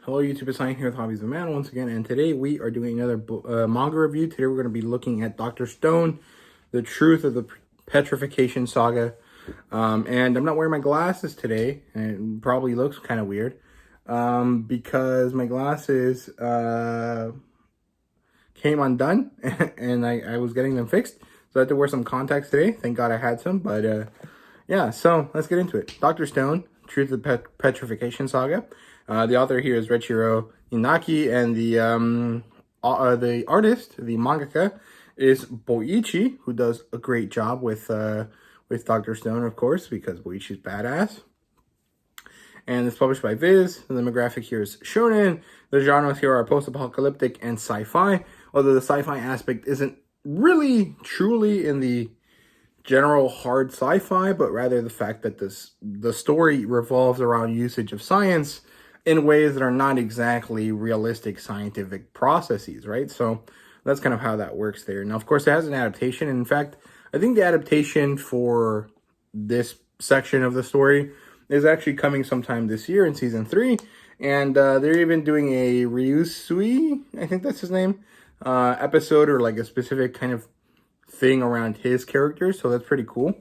Hello YouTube, it's Ryan here with Hobbies of Man once again, and today we are doing another manga review. Today we're going to be looking at Dr. Stone, The Truth of the Petrification Saga. And I'm not wearing my glasses today, and it probably looks kind of weird, because my glasses came undone, and I was getting them fixed, so I had to wear some contacts today. Thank God I had some, but yeah, so let's get into it. Dr. Stone, Truth of the Petrification Saga. The author here is Reichiro Inaki, and the artist, the mangaka, is Boichi, who does a great job with Dr. Stone, of course, because Boichi's badass. And it's published by Viz. The demographic here is shonen. The genres here are post-apocalyptic and sci-fi, although the sci-fi aspect isn't really truly in the general hard sci-fi, but rather the fact that the story revolves around usage of science in ways that are not exactly realistic scientific processes, right? So that's kind of how that works there. Now, of course, it has an adaptation. And in fact, I think the adaptation for this section of the story is actually coming sometime this year in season 3. And they're even doing a Ryusui, I think that's his name, episode, or like a specific kind of thing around his character. So that's pretty cool.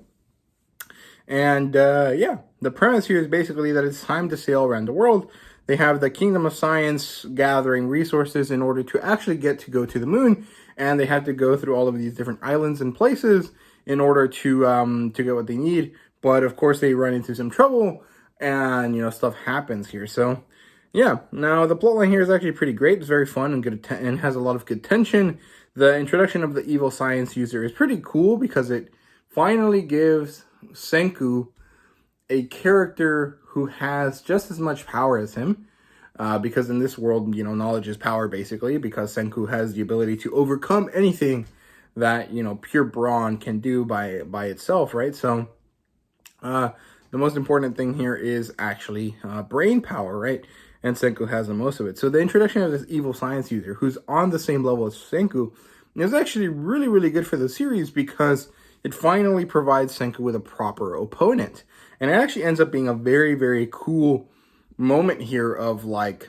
And yeah, the premise here is basically that it's time to sail around the world. They have the Kingdom of Science gathering resources in order to actually get to go to the moon, and they have to go through all of these different islands and places in order to get what they need. But of course, they run into some trouble, and stuff happens here. So yeah, now the plotline here is actually pretty great. It's very fun and good, and has a lot of good tension. The introduction of the evil science user is pretty cool because it finally gives Senku a character who has just as much power as him, because in this world, knowledge is power, basically, because Senku has the ability to overcome anything that, pure brawn can do by itself, right? So, the most important thing here is actually brain power, right? And Senku has the most of it. So the introduction of this evil science user, who's on the same level as Senku, is actually really, really good for the series because it finally provides Senku with a proper opponent. And it actually ends up being a very, very cool moment here of like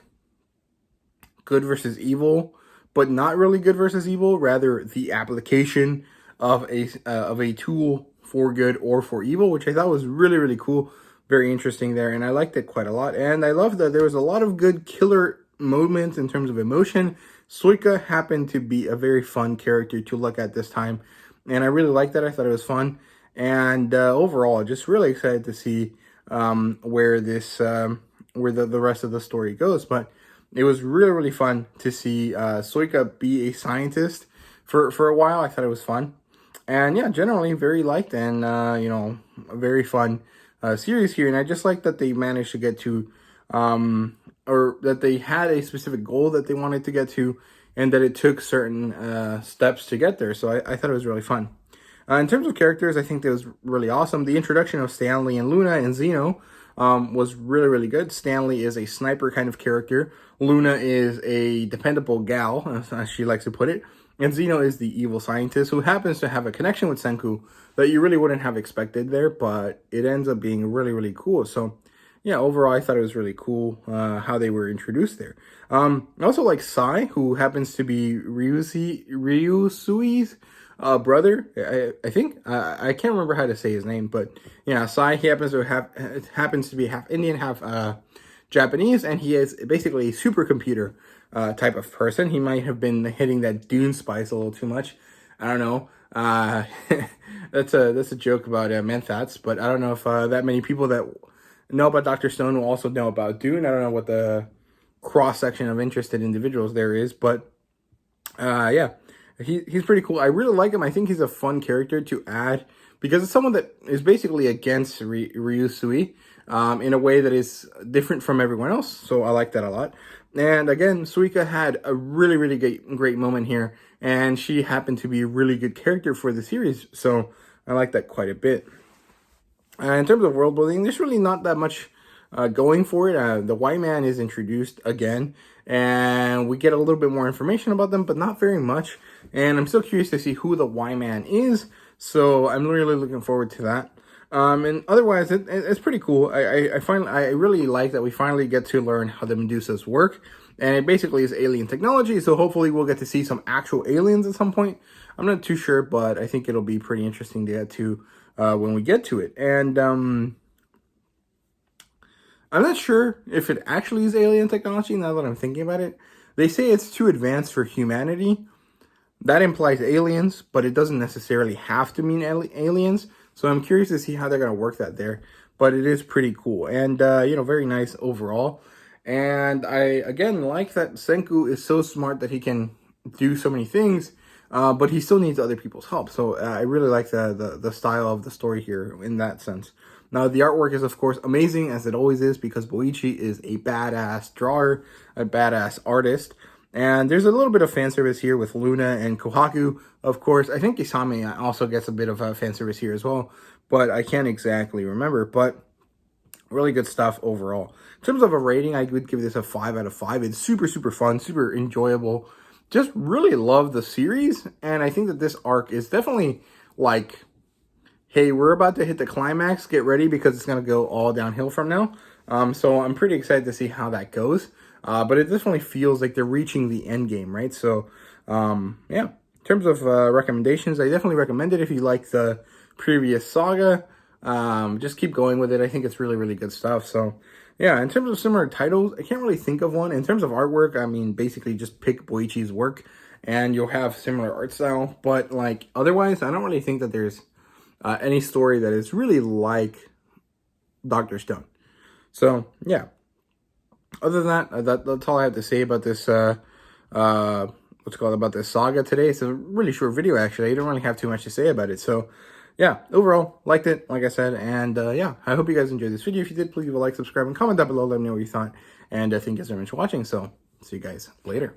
good versus evil, but not really good versus evil, rather the application of a tool for good or for evil, which I thought was really, really cool, very interesting there, and I liked it quite a lot. And I love that there was a lot of good killer moments in terms of emotion. Suika happened to be a very fun character to look at this time, and I really liked that. I thought it was fun. And overall, just really excited to see where the rest of the story goes. But it was really, really fun to see Suika be a scientist for a while. I thought it was fun. And yeah, generally very liked, and a very fun series here. And I just like that they managed to get to, or that they had a specific goal that they wanted to get to, and that it took certain steps to get there. So I thought it was really fun. In terms of characters, I think that was really awesome. The introduction of Stanley and Luna and Zeno was really, really good. Stanley is a sniper kind of character. Luna is a dependable gal, as she likes to put it. And Zeno is the evil scientist who happens to have a connection with Senku that you really wouldn't have expected there, but it ends up being really, really cool. So yeah, overall, I thought it was really cool how they were introduced there. I also like Sai, who happens to be Ryusui's brother, I think. I can't remember how to say his name, but yeah, Sai, he happens to be half Indian, half Japanese, and he is basically a supercomputer type of person. He might have been hitting that Dune spice a little too much. I don't know. That's a joke about menthats, but I don't know if that many people that know about Dr. Stone will also know about Dune. I don't know what the cross-section of interested individuals there is, but yeah. He's pretty cool. I really like him. I think he's a fun character to add because it's someone that is basically against Ryusui in a way that is different from everyone else. So I like that a lot. And again, Suika had a really, really great moment here, and she happened to be a really good character for the series. So I like that quite a bit. In terms of world building, there's really not that much going for it. The white man is introduced again, and we get a little bit more information about them, but not very much. And I'm still curious to see who the Y-Man is, so I'm really looking forward to that. And otherwise, it's pretty cool. I really like that we finally get to learn how the Medusas work, and it basically is alien technology. So hopefully we'll get to see some actual aliens at some point. I'm not too sure, but I think it'll be pretty interesting to get to when we get to it. And I'm not sure if it actually is alien technology. Now that I'm thinking about it, they say it's too advanced for humanity. That implies aliens, but it doesn't necessarily have to mean aliens. So I'm curious to see how they're going to work that there. But it is pretty cool. And, very nice overall. And I, again, like that Senku is so smart that he can do so many things. But he still needs other people's help. So I really like the style of the story here in that sense. Now, the artwork is, of course, amazing, as it always is, because Boichi is a badass drawer, a badass artist. And there's a little bit of fan service here with Luna and Kohaku, of course. I think Isame also gets a bit of fan service here as well, but I can't exactly remember. But really good stuff overall. In terms of a rating, I would give this a 5 out of 5. It's super, super fun, super enjoyable. Just really love the series, and I think that this arc is definitely like, hey, we're about to hit the climax, get ready, because it's going to go all downhill from now. So I'm pretty excited to see how that goes. But it definitely feels like they're reaching the end game, right? So, yeah. In terms of recommendations, I definitely recommend it if you like the previous saga. Just keep going with it. I think it's really, really good stuff. So, yeah, in terms of similar titles, I can't really think of one. In terms of artwork, I mean, basically just pick Boichi's work, and you'll have similar art style. But, like, otherwise, I don't really think that there's any story that is really like Dr. Stone. So, yeah. Other than that, that's all I have to say about this, about this saga today. It's a really short video, actually. I don't really have too much to say about it. So, yeah, overall, liked it, like I said. And, yeah, I hope you guys enjoyed this video. If you did, please leave a like, subscribe, and comment down below. Let me know what you thought. And thank you guys very much for watching. So, see you guys later.